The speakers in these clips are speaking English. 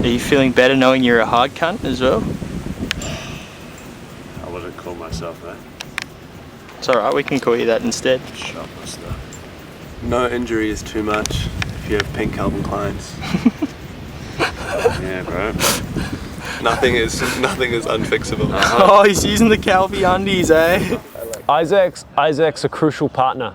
Are you feeling better knowing you're a hard cunt as well? I wouldn't call myself that. It's alright, we can call you that instead. Shut my stuff. No injury is too much if you have pink Calvin Kleins. Yeah, bro. Nothing is unfixable. Oh, he's using the Calvi undies, eh? Isaac's a crucial partner.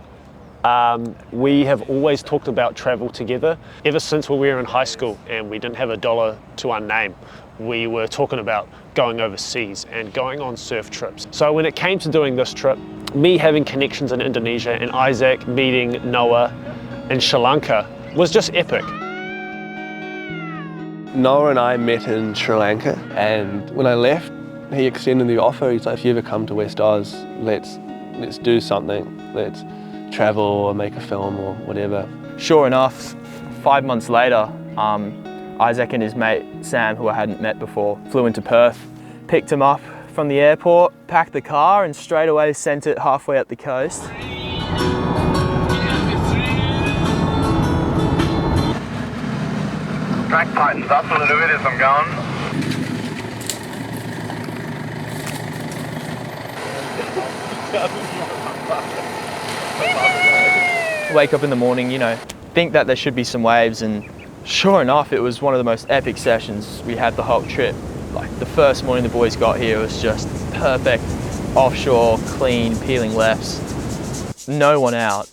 We have always talked about travel together ever since we were in high school and we didn't have a dollar to our name. We were talking about going overseas and going on surf trips. So when it came to doing this trip, me having connections in Indonesia and Isaac meeting Noah in Sri Lanka was just epic. Noah and I met in Sri Lanka, and when I left, he extended the offer. He's like, if you ever come to West Oz, let's do something. Let's travel or make a film or whatever. Sure enough, 5 months later, Isaac and his mate Sam, who I hadn't met before, flew into Perth, picked him up from the airport, packed the car and straight away sent it halfway up the coast. Track tightens up a little bit as I'm going. Wake up in the morning, think that there should be some waves, and sure enough, it was one of the most epic sessions we had the whole trip. Like the first morning the boys got here was just perfect, offshore, clean, peeling lefts, no one out.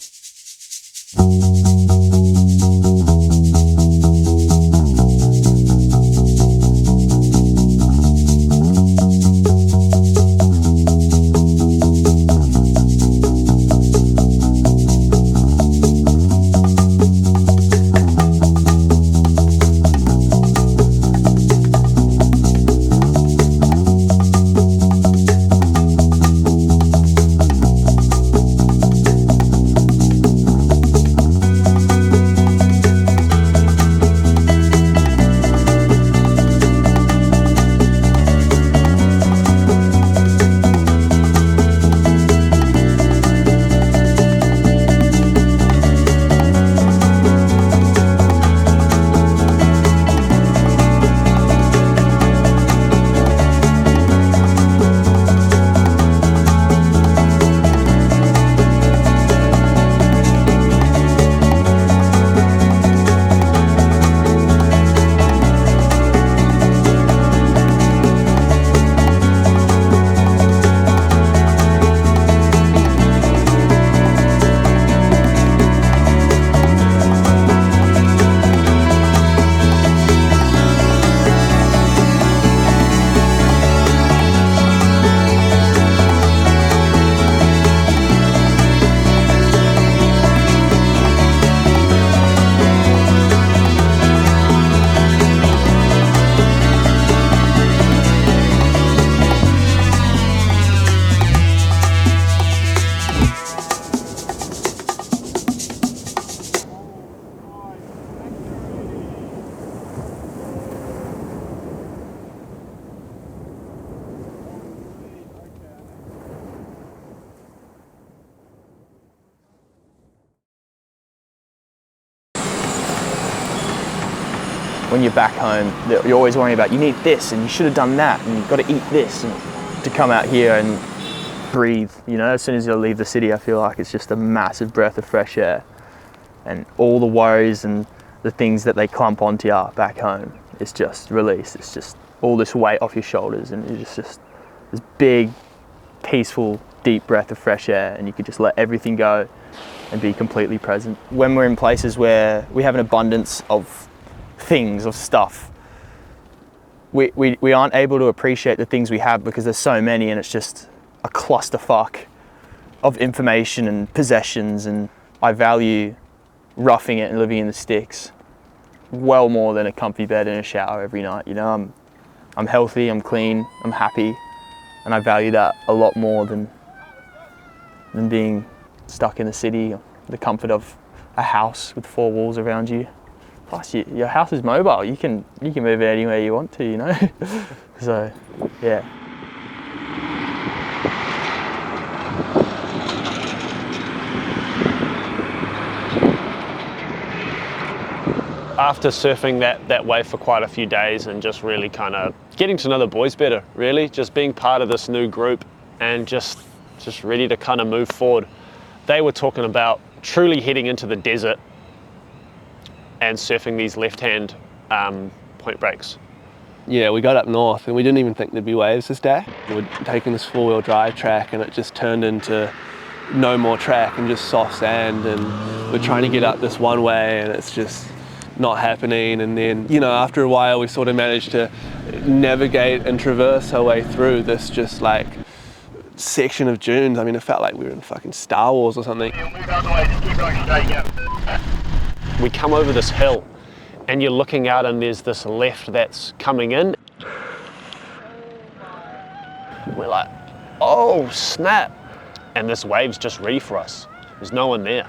When you're back home, you're always worrying about, you need this and you should have done that and you've got to eat this, and to come out here and breathe, as soon as you leave the city, I feel like it's just a massive breath of fresh air, and all the worries and the things that they clump onto you back home, it's just released. It's just all this weight off your shoulders, and it's just this big, peaceful, deep breath of fresh air, and you could just let everything go and be completely present. When we're in places where we have an abundance of things, of stuff, we aren't able to appreciate the things we have because there's so many, and it's just a clusterfuck of information and possessions, and I value roughing it and living in the sticks well more than a comfy bed and a shower every night. I'm healthy, I'm clean, I'm happy, and I value that a lot more than being stuck in the city, the comfort of a house with 4 walls around you. Plus, your house is mobile. You can move it anywhere you want to, So, yeah. After surfing that wave for quite a few days and just really kind of getting to know the boys better, really, just being part of this new group and just ready to kind of move forward. They were talking about truly heading into the desert and surfing these left-hand point breaks. Yeah, we got up north and we didn't even think there'd be waves this day. We were taking this 4-wheel drive track and it just turned into no more track and just soft sand, and we're trying to get up this one way and it's just not happening. And then, you know, after a while we sort of managed to navigate and traverse our way through this just like section of dunes. I mean, it felt like we were in fucking Star Wars or something. We come over this hill and you're looking out and there's this left that's coming in. We're like, oh snap. And this wave's just ready for us. There's no one there.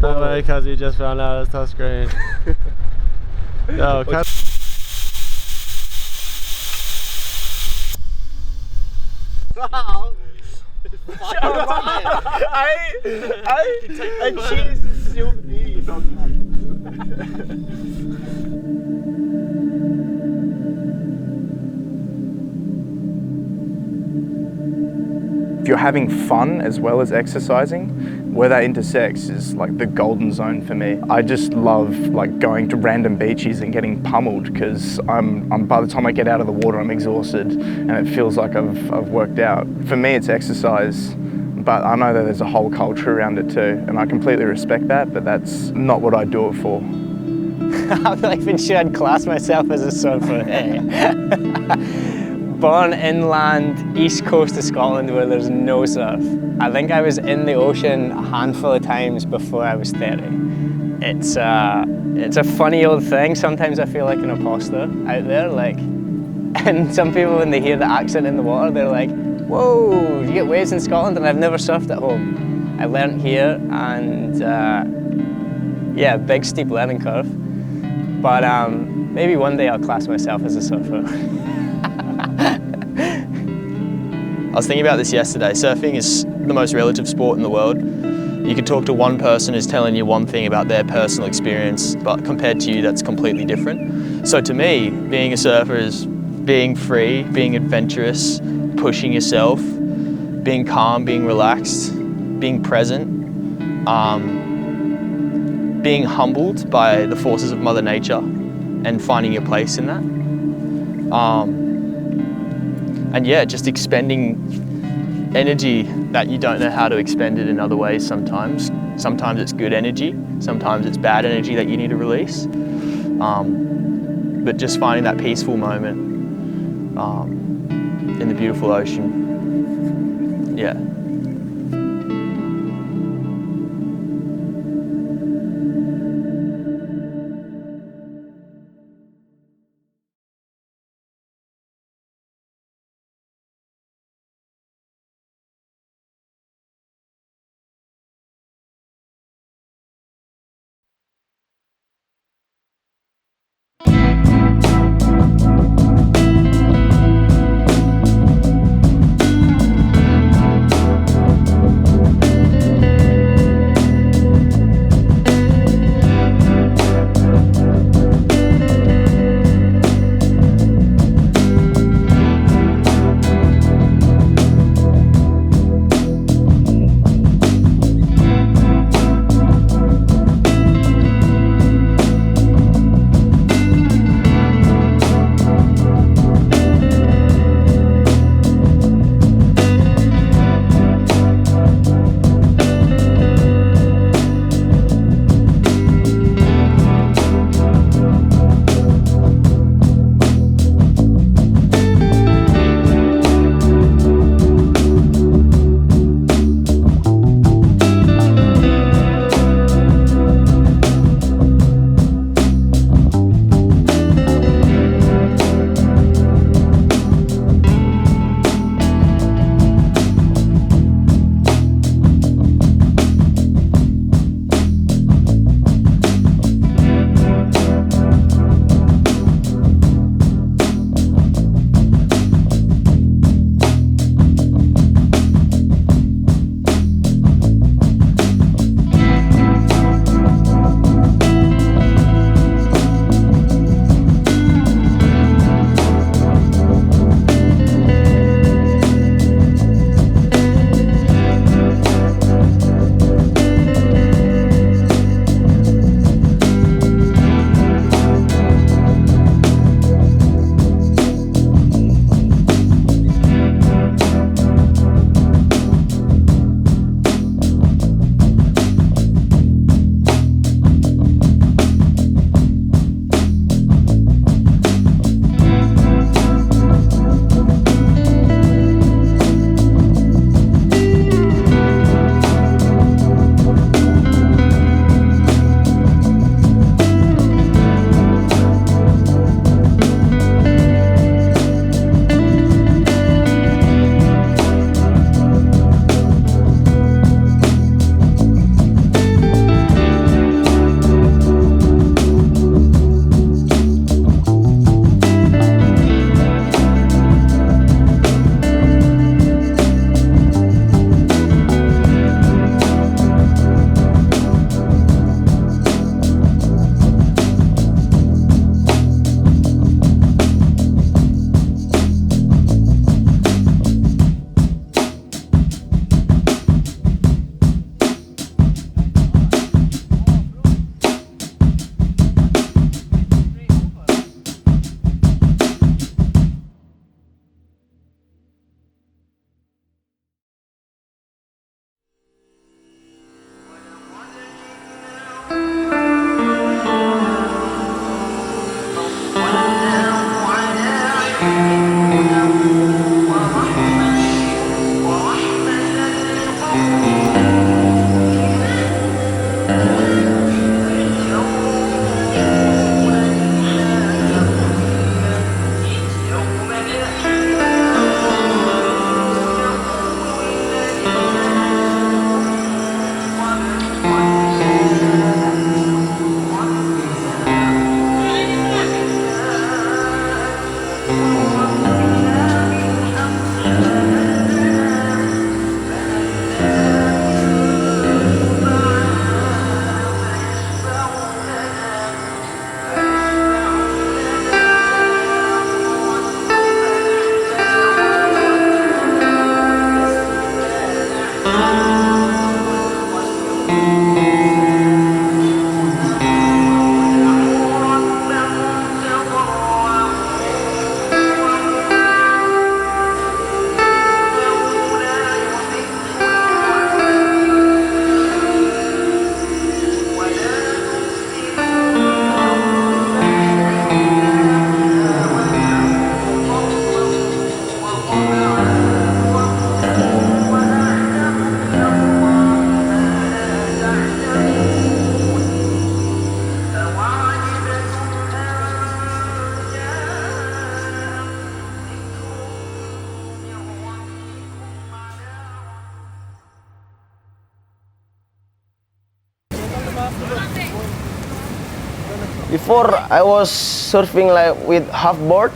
No way, cuz you just found out it's touchscreen. No, cuz. I cheese is so big. If you're having fun as well as exercising, where that intersects is like the golden zone for me. I just love like going to random beaches and getting pummeled because I'm by the time I get out of the water, I'm exhausted and it feels like I've worked out. For me, it's exercise, but I know that there's a whole culture around it too, and I completely respect that, but that's not what I do it for. I'm not even sure I'd class myself as a surfer. Born inland, east coast of Scotland where there's no surf. I think I was in the ocean a handful of times before I was 30. It's a funny old thing. Sometimes I feel like an imposter out there, like, and some people when they hear the accent in the water, they're like, whoa, you get waves in Scotland? And I've never surfed at home. I learned here and yeah, big steep learning curve. But maybe one day I'll class myself as a surfer. I was thinking about this yesterday. Surfing is the most relative sport in the world. You could talk to one person who's telling you one thing about their personal experience, but compared to you, that's completely different. So to me, being a surfer is being free, being adventurous, pushing yourself, being calm, being relaxed, being present, being humbled by the forces of Mother Nature and finding your place in that. And yeah, just expending energy that you don't know how to expend it in other ways sometimes. Sometimes it's good energy, sometimes it's bad energy that you need to release. But just finding that peaceful moment in the beautiful ocean. Yeah. Before I was surfing like with half board,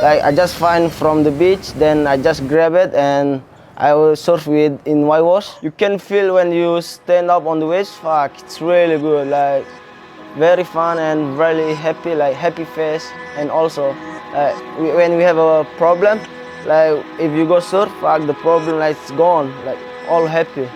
like I just find from the beach, then I just grab it and I will surf with in white wash. You can feel when you stand up on the waves, fuck, it's really good, like very fun and really happy, like happy face. And also, when we have a problem, like if you go surf, fuck, the problem like it's gone, like all happy.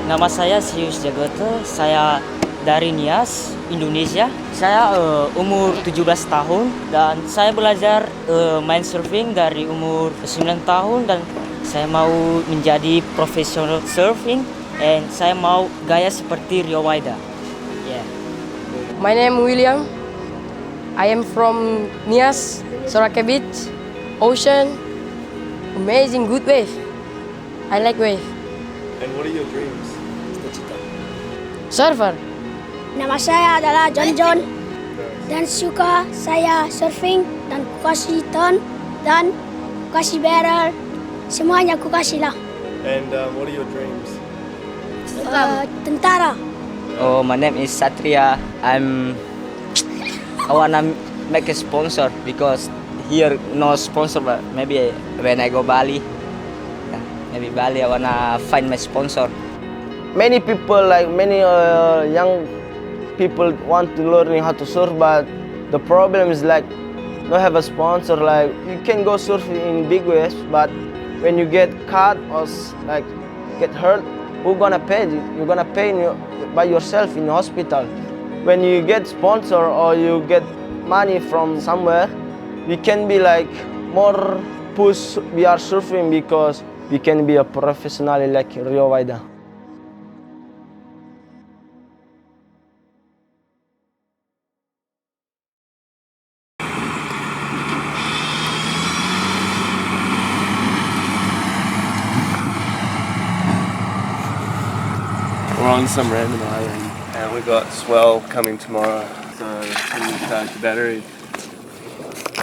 Nama saya Sius Jagoto, saya dari Nias, Indonesia. Saya umur 17 tahun dan saya belajar main surfing dari umur 9 tahun dan saya mau menjadi profesional surfing dan saya mau gaya seperti Rio Waida. Yeah. My name William. I am from Nias, Soraka Beach, ocean, amazing good wave. I like wave. And what are your dreams? Surfer. Nama saya adalah John dan suka saya surfing dan kukasih ton dan kukasih barrel, semuanya kukasih lah. And what are your dreams? Tentara. Oh, my name is Satria. I wanna make a sponsor because here no sponsor, but maybe when I go Bali, maybe Bali I wanna find my sponsor. Many people, like many young people want to learn how to surf, but the problem is like don't have a sponsor. Like you can go surfing in big waves, but when you get cut or like get hurt, who gonna pay? You're gonna pay by yourself in the hospital. When you get sponsor or you get money from somewhere, we can be like more push we are surfing because we can be a professional like Rio Waida. We're on some random island and we got swell coming tomorrow, so we need to charge the battery.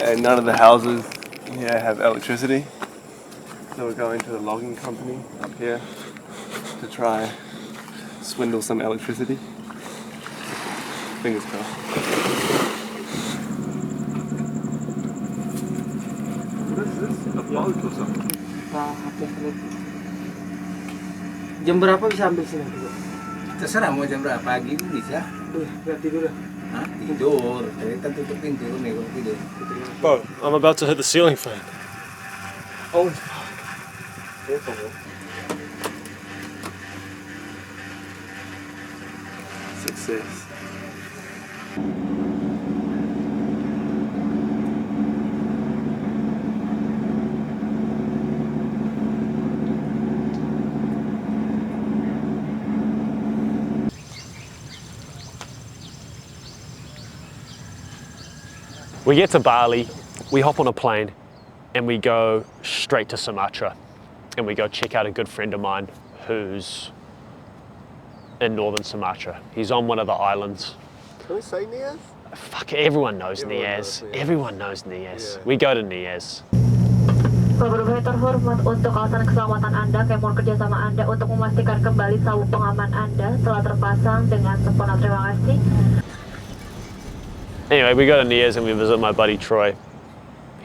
And none of the houses here have electricity, so we're going to the logging company up here to try swindle some electricity. Fingers crossed. What is this? A boat or something? Jam berapa bisa ambil sini? Terserah mau jam berapa, pagi itu bisa. Udah tidur. Hah? Tidur. Jadi kan tutup pintu nih kalau tidur. Bro, I'm about to hit the ceiling fan. Oh, careful, bro. Success. We get to Bali, we hop on a plane, and we go straight to Sumatra. And we go check out a good friend of mine who's in northern Sumatra. He's on one of the islands. Can we say Nias? Fuck, everyone knows Nias. Everyone knows Nias. We go to Nias. Berbahaya terhormat untuk alasan keselamatan Anda, kami mohon kerjasama Anda untuk memastikan kembali sabuk pengaman Anda telah terpasang dengan sempurna. Terima kasih. Anyway, we go to Nias and we visit my buddy Troy.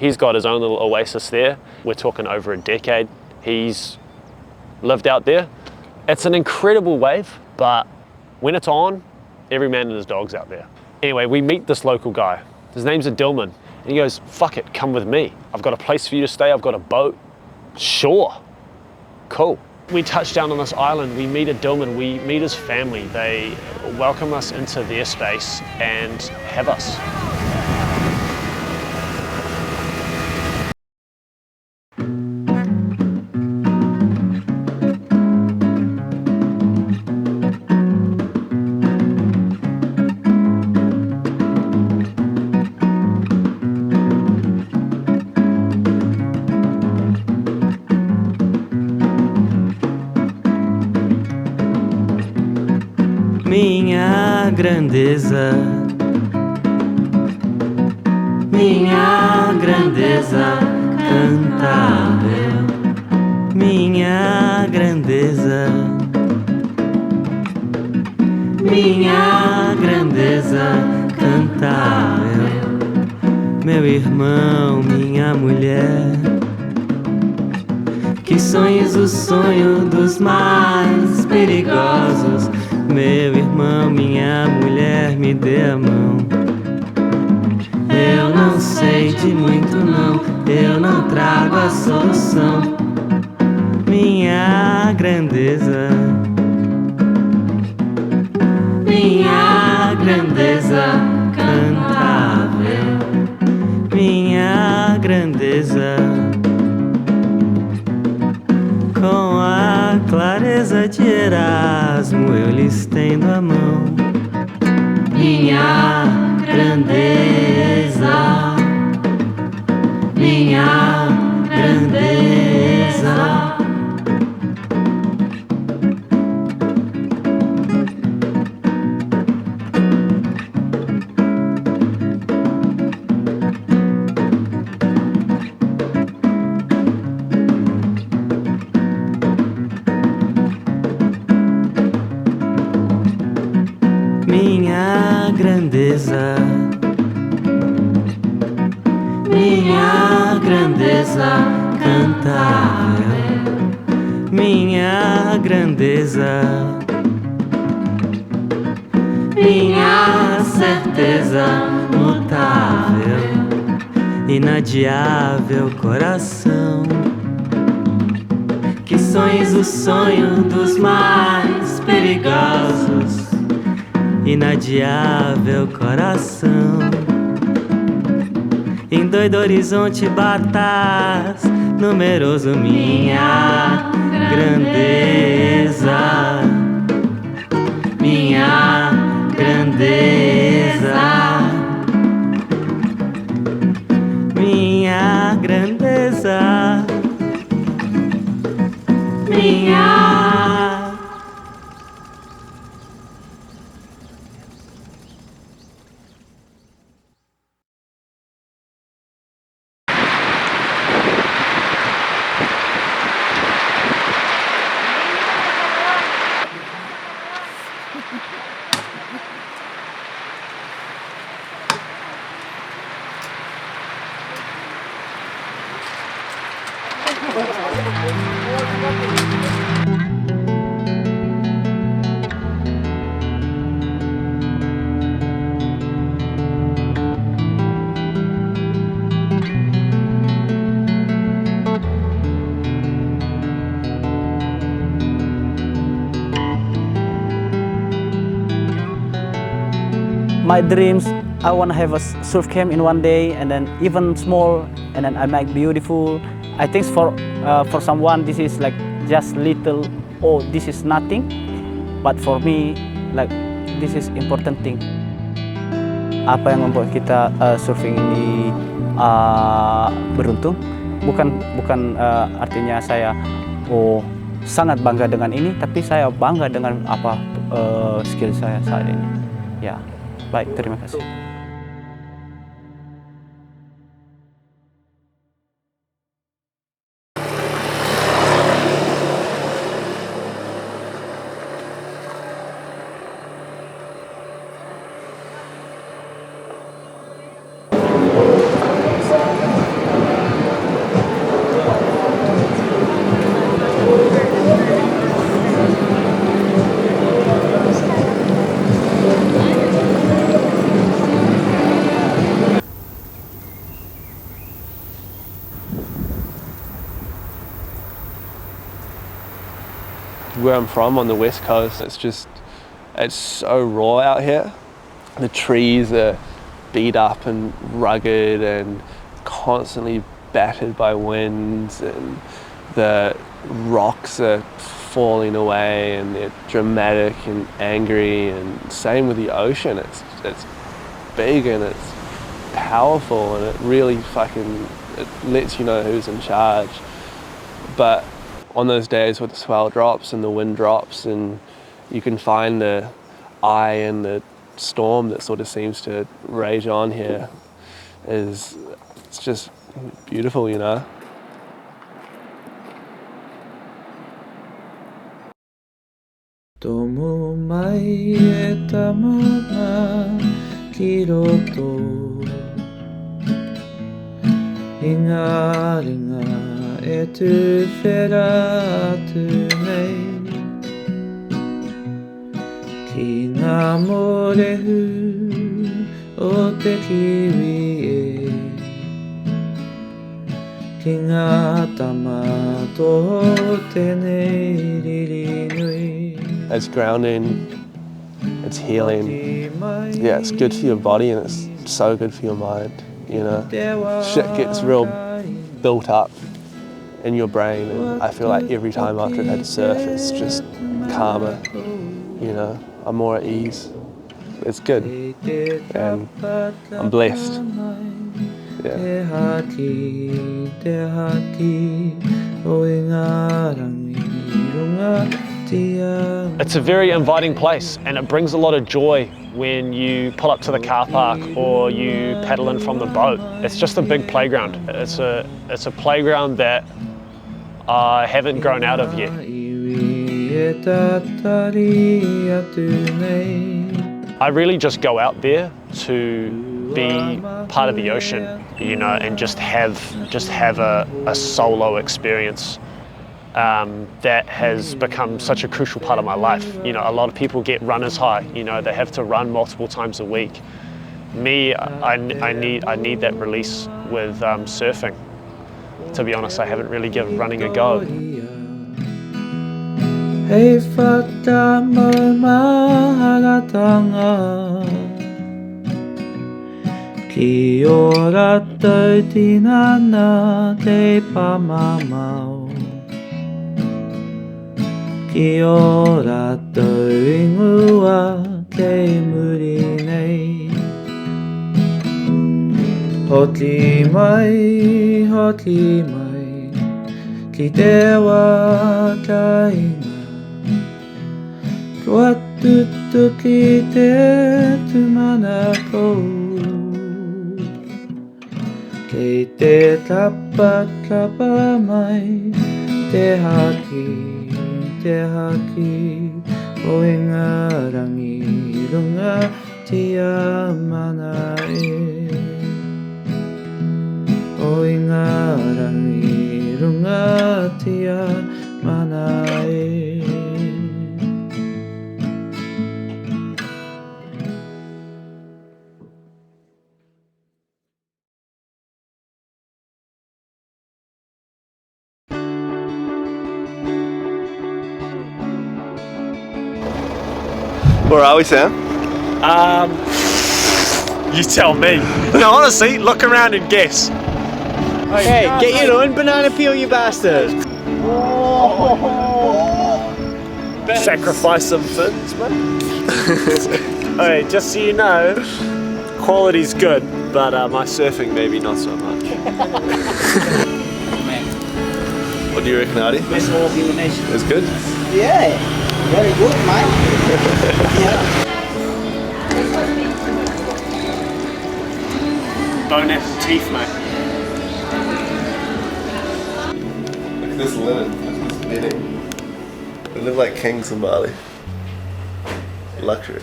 He's got his own little oasis there. We're talking over a decade. He's lived out there. It's an incredible wave, but when it's on, every man and his dog's out there. Anyway, we meet this local guy. His name's Adilman. And he goes, fuck it, come with me. I've got a place for you to stay, I've got a boat. Sure, cool. We touch down on this island, we meet Adilman, we meet his family. They welcome us into their space and have us. Minha grandeza, minha grandeza cantável, minha grandeza, minha grandeza cantável, meu irmão, minha mulher, que sonhes o sonho dos mais perigosos. Meu irmão, minha mulher, me dê a mão. Eu não sei de muito não, eu não trago a solução. Minha grandeza, minha grandeza cantável, minha grandeza. Com a clareza de Erasmo eu lhe estendo a mão. Minha grandeza, minha grandeza. Minha grandeza, minha grandeza cantável, minha grandeza, minha certeza mutável, inadiável coração, que sonhes o sonho dos mais perigosos. Inadiável coração, em doido horizonte batas, numeroso minha grandeza, minha grandeza, minha grandeza, minha. My dreams, I want to have a surf camp in one day, and then even small, and then I make beautiful. I think for someone this is like just little, oh this is nothing, but for me like this is important thing. apa yang membuat kita surfing ini beruntung. Bukan artinya saya sangat bangga dengan ini, tapi saya bangga dengan apa skill saya saat ini. Ya, baik, terima kasih. Where I'm from on the west coast, it's so raw out here. The trees are beat up and rugged and constantly battered by winds, and the rocks are falling away and they're dramatic and angry, and same with the ocean. It's big and it's powerful, and it really it lets you know who's in charge. But on those days with the swell drops and the wind drops, and you can find the eye and the storm that sort of seems to rage on here, it's just beautiful, you know. Tomo mai e tamana ki roto Ringa e tu whera atu nei Ki ngā morehu o te kiwi e Ki ngā tamato o tēnei riri nui It's grounding, it's healing. Yeah, it's good for your body and it's so good for your mind, you know. Shit gets real built up in your brain, and I feel like every time after I've had to surf, it's just calmer, you know. I'm more at ease. It's good, and I'm blessed. Yeah. It's a very inviting place, and it brings a lot of joy when you pull up to the car park or you paddle in from the boat. It's just a big playground. It's a playground that I haven't grown out of yet. I really just go out there to be part of the ocean, you know, and just have a solo experience. That has become such a crucial part of my life. You know, a lot of people get runner's high. You know, they have to run multiple times a week. Me, I need that release with surfing. To be honest, I haven't really given running a go. Hei whata mau maharatanga Ki o rātou tinana te pamamao Ki o rātou ingoa te muri nei Hoti mai Ki te wā kainga Kua tutu ki te tumana kou Kei te tapa mai Te haki O inga rangi runga tia mana e O inga rangi runga tia mana e Where are we, Sam? You tell me. No, honestly, look around and guess. Hey, get your own banana peel, you bastard. Sacrifice some fins, man. Alright, just so you know, quality's good, but my surfing maybe not so much. What do you reckon, Adi? Best of Indonesia. It's good? Yeah, very good, man. Yeah. Bone apple teeth, mate. Look at this linen, look at this bedding. We live like kings in Bali. Luxury.